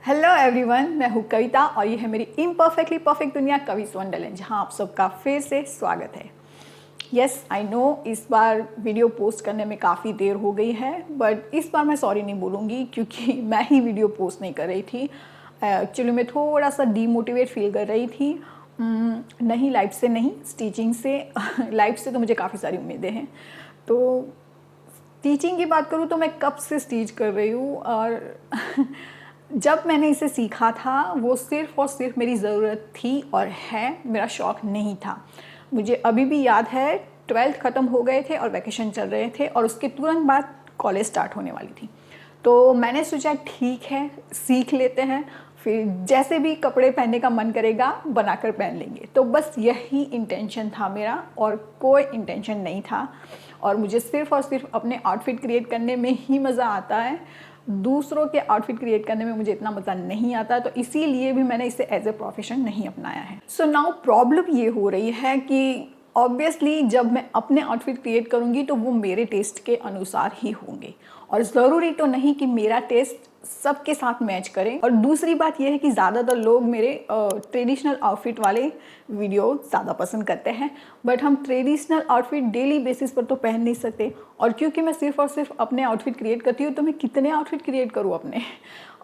Hello everyone, मैं हूँ कविता और ये है मेरी इम्परफेक्टली परफेक्ट दुनिया कविस वंडरलैंड, जहाँ आप सबका फिर से स्वागत है। यस आई नो, इस बार वीडियो पोस्ट करने में काफ़ी देर हो गई है, बट इस बार मैं सॉरी नहीं बोलूँगी क्योंकि मैं ही वीडियो पोस्ट नहीं कर रही थी। एक्चुअली मैं थोड़ा सा डीमोटिवेट फील कर रही थी। नहीं, लाइफ से नहीं, टीचिंग से। लाइफ से तो मुझे काफ़ी सारी उम्मीदें हैं। तो टीचिंग की बात करूँ तो मैं कब से टीच कर रही हूँ और जब मैंने इसे सीखा था वो सिर्फ़ और सिर्फ मेरी ज़रूरत थी और है, मेरा शौक़ नहीं था। मुझे अभी भी याद है 12th ख़त्म हो गए थे और वैकेशन चल रहे थे और उसके तुरंत बाद कॉलेज स्टार्ट होने वाली थी। तो मैंने सोचा ठीक है, सीख लेते हैं, फिर जैसे भी कपड़े पहनने का मन करेगा बनाकर पहन लेंगे। तो बस यही इंटेंशन था मेरा और कोई इंटेंशन नहीं था। और मुझे सिर्फ़ और सिर्फ अपने आउटफिट क्रिएट करने में ही मज़ा आता है, दूसरों के आउटफिट क्रिएट करने में मुझे इतना मज़ा नहीं आता। तो इसीलिए भी मैंने इसे एज ए प्रोफेशन नहीं अपनाया है। सो नाउ प्रॉब्लम ये हो रही है कि ऑब्वियसली जब मैं अपने आउटफिट क्रिएट करूँगी तो वो मेरे टेस्ट के अनुसार ही होंगे और ज़रूरी तो नहीं कि मेरा टेस्ट सबके साथ मैच करें। और दूसरी बात यह है कि ज़्यादातर लोग मेरे ट्रेडिशनल आउटफिट वाले वीडियो ज़्यादा पसंद करते हैं, बट हम ट्रेडिशनल आउटफिट डेली बेसिस पर तो पहन नहीं सकते। और क्योंकि मैं सिर्फ़ और सिर्फ अपने आउटफिट क्रिएट करती हूँ तो मैं कितने आउटफिट क्रिएट करूँ अपने।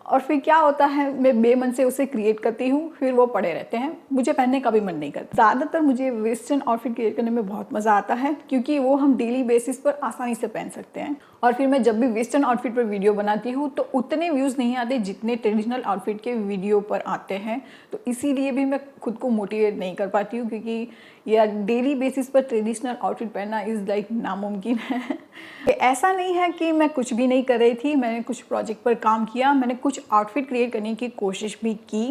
और फिर क्या होता है, मैं बेमन से उसे क्रिएट करती हूँ, फिर वो पड़े रहते हैं, मुझे पहनने का भी मन नहीं करता। ज़्यादातर मुझे वेस्टर्न आउटफिट क्रिएट करने में बहुत मज़ा आता है क्योंकि वो हम डेली बेसिस पर आसानी से पहन सकते हैं। और फिर मैं जब भी वेस्टर्न आउटफिट पर वीडियो बनाती हूँ तो उतने व्यूज़ नहीं आते जितने ट्रेडिशनल आउटफिट के वीडियो पर आते हैं। तो इसीलिए भी मैं खुद को मोटिवेट नहीं कर पाती हूँ क्योंकि यार डेली बेसिस पर ट्रेडिशनल आउटफिट पहनना इज़ लाइक नामुमकिन है। ऐसा नहीं है कि मैं कुछ भी नहीं कर रही थी, मैंने कुछ प्रोजेक्ट पर काम किया, मैंने कुछ आउटफिट क्रिएट करने की कोशिश भी की।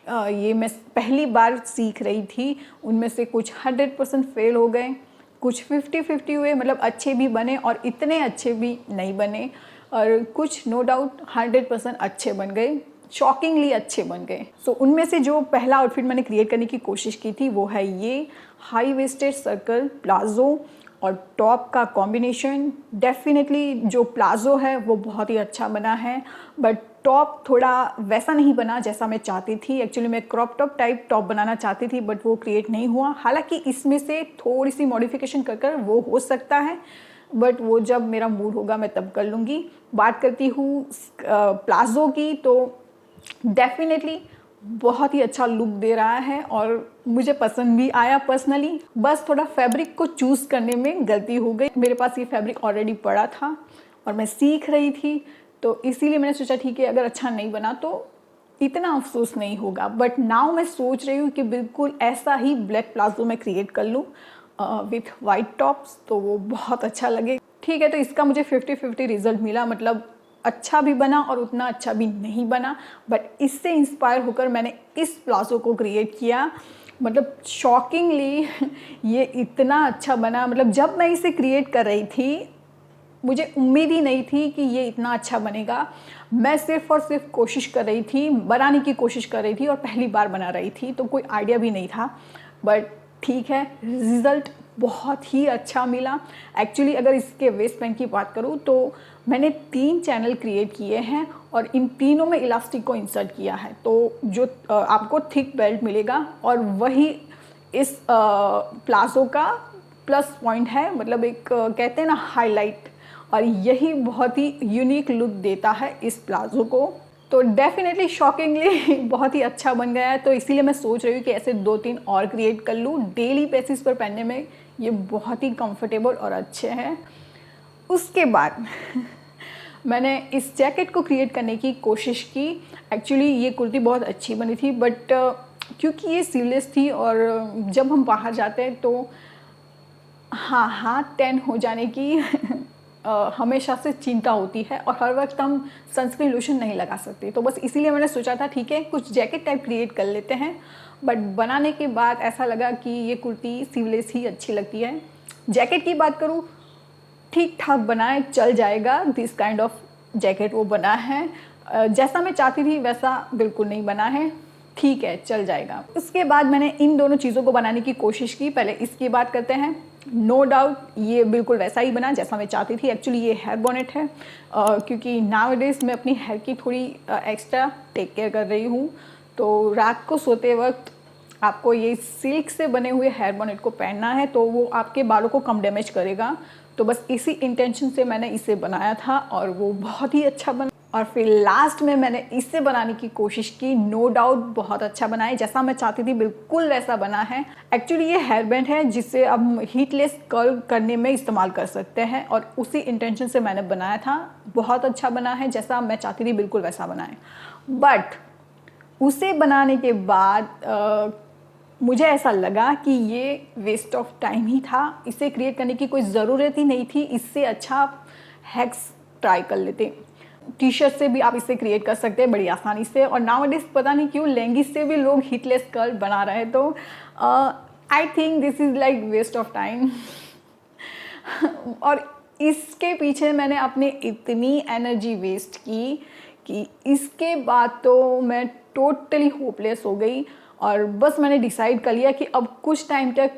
ये मैं पहली बार सीख रही थी, उनमें से कुछ 100% फेल हो गए, कुछ 50-50 हुए, मतलब अच्छे भी बने और इतने अच्छे भी नहीं बने, और कुछ नो डाउट 100% अच्छे बन गए, शॉकिंगली अच्छे बन गए। सो उनमें से जो पहला आउटफिट मैंने क्रिएट करने की कोशिश की थी वो है ये हाई वेस्टेड सर्कल प्लाज़ो और टॉप का कॉम्बिनेशन। डेफिनेटली जो प्लाज़ो है वो बहुत ही अच्छा बना है, बट टॉप थोड़ा वैसा नहीं बना जैसा मैं चाहती थी। एक्चुअली मैं क्रॉप टॉप टाइप टॉप बनाना चाहती थी, बट वो क्रिएट नहीं हुआ। हालांकि इसमें से थोड़ी सी मॉडिफिकेशन कर वो हो सकता है, बट वो जब मेरा मूड होगा मैं तब कर लूँगी। बात करती हूँ प्लाज़ो की, तो डेफिनेटली बहुत ही अच्छा लुक दे रहा है और मुझे पसंद भी आया पर्सनली। बस थोड़ा फैब्रिक को चूज़ करने में गलती हो गई। मेरे पास ये फैब्रिक ऑलरेडी पड़ा था और मैं सीख रही थी, तो इसीलिए मैंने सोचा ठीक है, अगर अच्छा नहीं बना तो इतना अफसोस नहीं होगा। बट नाउ मैं सोच रही हूँ कि बिल्कुल ऐसा ही ब्लैक प्लाजो मैं क्रिएट कर लूँ विथ वाइट टॉप्स, तो वो बहुत अच्छा लगे। ठीक है, तो इसका मुझे 50-50 रिजल्ट मिला, मतलब अच्छा भी बना और उतना अच्छा भी नहीं बना, बट इससे इंस्पायर होकर मैंने इस प्लाजो को क्रिएट किया। मतलब शॉकिंगली ये इतना अच्छा बना, मतलब जब मैं इसे क्रिएट कर रही थी मुझे उम्मीद ही नहीं थी कि ये इतना अच्छा बनेगा। मैं सिर्फ़ और सिर्फ कोशिश कर रही थी, बनाने की कोशिश कर रही थी और पहली बार बना रही थी, तो कोई आइडिया भी नहीं था। बट ठीक है, रिज़ल्ट बहुत ही अच्छा मिला। एक्चुअली अगर इसके वेस्ट बैंड की बात करूँ तो मैंने 3 चैनल क्रिएट किए हैं और इन तीनों में इलास्टिक को इंसर्ट किया है, तो जो आपको थिक बेल्ट मिलेगा और वही इस प्लाजो का प्लस पॉइंट है, मतलब एक कहते हैं ना हाईलाइट, और यही बहुत ही यूनिक लुक देता है इस प्लाजो को। तो डेफिनेटली शॉकिंगली बहुत ही अच्छा बन गया है, तो इसीलिए मैं सोच रही हूँ कि ऐसे 2-3 और क्रिएट कर लूँ। डेली बेसिस पर पहनने में ये बहुत ही कंफर्टेबल और अच्छे हैं। उसके बाद मैंने इस जैकेट को क्रिएट करने की कोशिश की। एक्चुअली ये कुर्ती बहुत अच्छी बनी थी, बट क्योंकि ये सीवलेस थी और जब हम बाहर जाते हैं तो हाथ टैन हो जाने की हमेशा से चिंता होती है और हर वक्त हम सनस्क्रीन लोशन नहीं लगा सकते। तो बस इसीलिए मैंने सोचा था ठीक है, कुछ जैकेट टाइप क्रिएट कर लेते हैं। बट बनाने के बाद ऐसा लगा कि ये कुर्ती सीवलेस ही अच्छी लगती है। जैकेट की बात करूँ, ठीक ठाक बनाए चल जाएगा, दिस काइंड ऑफ जैकेट वो बना है। जैसा मैं चाहती थी वैसा बिल्कुल नहीं बना है, ठीक है चल जाएगा। उसके बाद मैंने इन दोनों चीज़ों को बनाने की कोशिश की। पहले इसकी बात करते हैं। नो डाउट ये बिल्कुल वैसा ही बना जैसा मैं चाहती थी। एक्चुअली ये हेयर बॉनेट है, क्योंकि नाउअडेज मैं अपनी हेयर की थोड़ी एक्स्ट्रा टेक केयर कर रही हूँ। तो रात को सोते वक्त आपको ये सिल्क से बने हुए हेयर बॉनेट को पहनना है, तो वो आपके बालों को कम डैमेज करेगा। तो बस इसी इंटेंशन से मैंने इसे बनाया था और वो बहुत ही अच्छा बना। और फिर लास्ट में मैंने इससे बनाने की कोशिश की, नो डाउट बहुत अच्छा बना है, जैसा मैं चाहती थी बिल्कुल वैसा बना है। एक्चुअली ये हेयर बैंड है जिसे अब हीटलेस कर्ल करने में इस्तेमाल कर सकते हैं, और उसी इंटेंशन से मैंने बनाया था। बहुत अच्छा बना है, जैसा मैं चाहती थी बिल्कुल वैसा बना है। बट उसे बनाने के बाद मुझे ऐसा लगा कि ये वेस्ट ऑफ टाइम ही था, इसे क्रिएट करने की कोई ज़रूरत ही नहीं थी। इससे अच्छा आप हैक्स ट्राई कर लेते। टी शर्ट से भी आप इसे क्रिएट कर सकते हैं बड़ी आसानी से, और नाउअडेज पता नहीं क्यों लेंगिस से भी लोग हीटलेस कर्ल बना रहे हैं। तो I think this is like waste of time. और इसके पीछे मैंने अपनी इतनी एनर्जी वेस्ट की कि इसके बाद तो मैं टोटली होपलेस हो गई, और बस मैंने डिसाइड कर लिया कि अब कुछ टाइम तक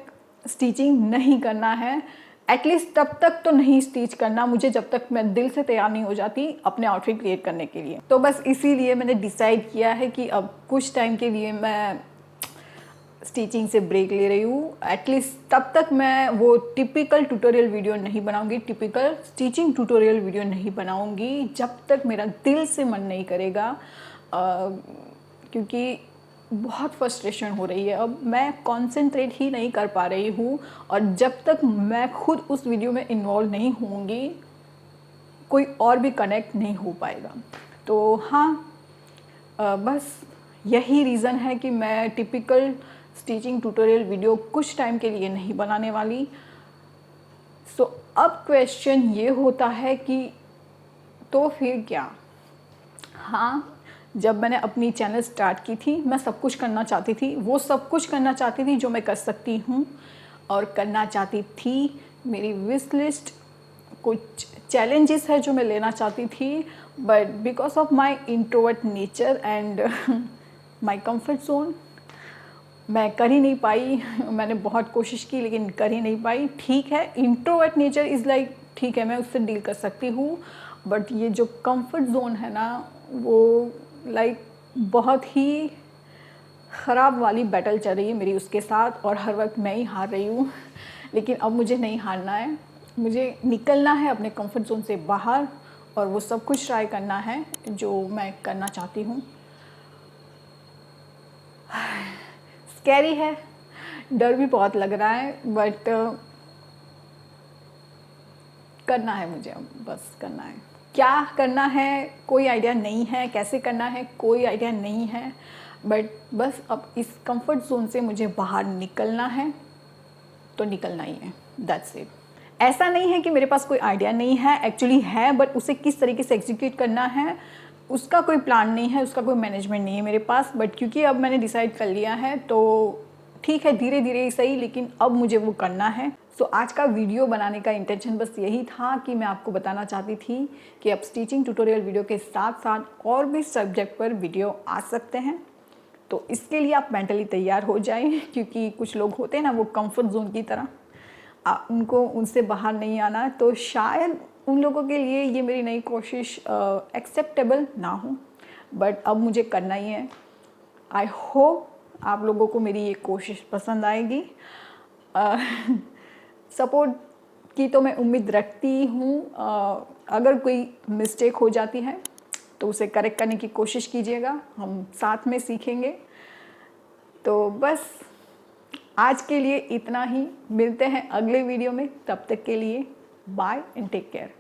स्टिचिंग नहीं करना है। एटलीस्ट तब तक तो नहीं स्टिच करना मुझे जब तक मैं दिल से तैयार नहीं हो जाती अपने आउटफिट क्रिएट करने के लिए। तो बस इसीलिए मैंने डिसाइड किया है कि अब कुछ टाइम के लिए मैं स्टिचिंग से ब्रेक ले रही हूँ। एटलीस्ट तब तक मैं वो टिपिकल ट्यूटोरियल वीडियो नहीं बनाऊंगी, टिपिकल स्टिचिंग ट्यूटोरियल वीडियो नहीं बनाऊंगी जब तक मेरा दिल से मन नहीं करेगा, क्योंकि बहुत फ्रस्ट्रेशन हो रही है। अब मैं कंसंट्रेट ही नहीं कर पा रही हूँ, और जब तक मैं खुद उस वीडियो में इन्वॉल्व नहीं होंगी कोई और भी कनेक्ट नहीं हो पाएगा। तो हाँ, बस यही रीज़न है कि मैं टिपिकल स्टिचिंग ट्यूटोरियल वीडियो कुछ टाइम के लिए नहीं बनाने वाली। सो अब क्वेश्चन ये होता है कि तो फिर क्या। हाँ, जब मैंने अपनी चैनल स्टार्ट की थी मैं सब कुछ करना चाहती थी, वो सब कुछ करना चाहती थी जो मैं कर सकती हूँ और करना चाहती थी। मेरी विश लिस्ट कुछ चैलेंजेस है जो मैं लेना चाहती थी, but because of my introvert nature and my comfort zone मैं कर ही नहीं पाई। मैंने बहुत कोशिश की लेकिन कर ही नहीं पाई। ठीक है, इंट्रोवर्ट नेचर इज़ लाइक ठीक है, मैं उससे डील कर सकती हूँ, बट ये जो कंफर्ट जोन है ना वो लाइक बहुत ही ख़राब वाली बैटल चल रही है मेरी उसके साथ, और हर वक्त मैं ही हार रही हूँ। लेकिन अब मुझे नहीं हारना है, मुझे निकलना है अपने कंफर्ट जोन से बाहर और वो सब कुछ ट्राई करना है जो मैं करना चाहती हूँ। स्कैरी है, डर भी बहुत लग रहा है, बट करना है मुझे, अब बस करना है। क्या करना है कोई आइडिया नहीं है, कैसे करना है कोई आइडिया नहीं है, बट बस अब इस कंफर्ट जोन से मुझे बाहर निकलना है तो निकलना ही है, दैट्स इट। ऐसा नहीं है कि मेरे पास कोई आइडिया नहीं है, एक्चुअली है, बट उसे किस तरीके से एग्जीक्यूट करना है उसका कोई प्लान नहीं है, उसका कोई मैनेजमेंट नहीं है मेरे पास। बट क्योंकि अब मैंने डिसाइड कर लिया है तो ठीक है, धीरे धीरे ही सही, लेकिन अब मुझे वो करना है। सो आज का वीडियो बनाने का इंटेंशन बस यही था कि मैं आपको बताना चाहती थी कि अब स्टिचिंग ट्यूटोरियल वीडियो के साथ साथ और भी सब्जेक्ट पर वीडियो आ सकते हैं। तो इसके लिए आप मेंटली तैयार हो जाएं, क्योंकि कुछ लोग होते हैं ना वो कंफर्ट जोन की तरह, उनको उनसे बाहर नहीं आना, तो शायद उन लोगों के लिए ये मेरी नई कोशिश एक्सेप्टेबल ना हो, बट अब मुझे करना ही है। आई होप आप लोगों को मेरी ये कोशिश पसंद आएगी। सपोर्ट की तो मैं उम्मीद रखती हूँ। अगर कोई मिस्टेक हो जाती है तो उसे करेक्ट करने की कोशिश कीजिएगा, हम साथ में सीखेंगे। तो बस आज के लिए इतना ही, मिलते हैं अगले वीडियो में, तब तक के लिए बाय एंड टेक केयर।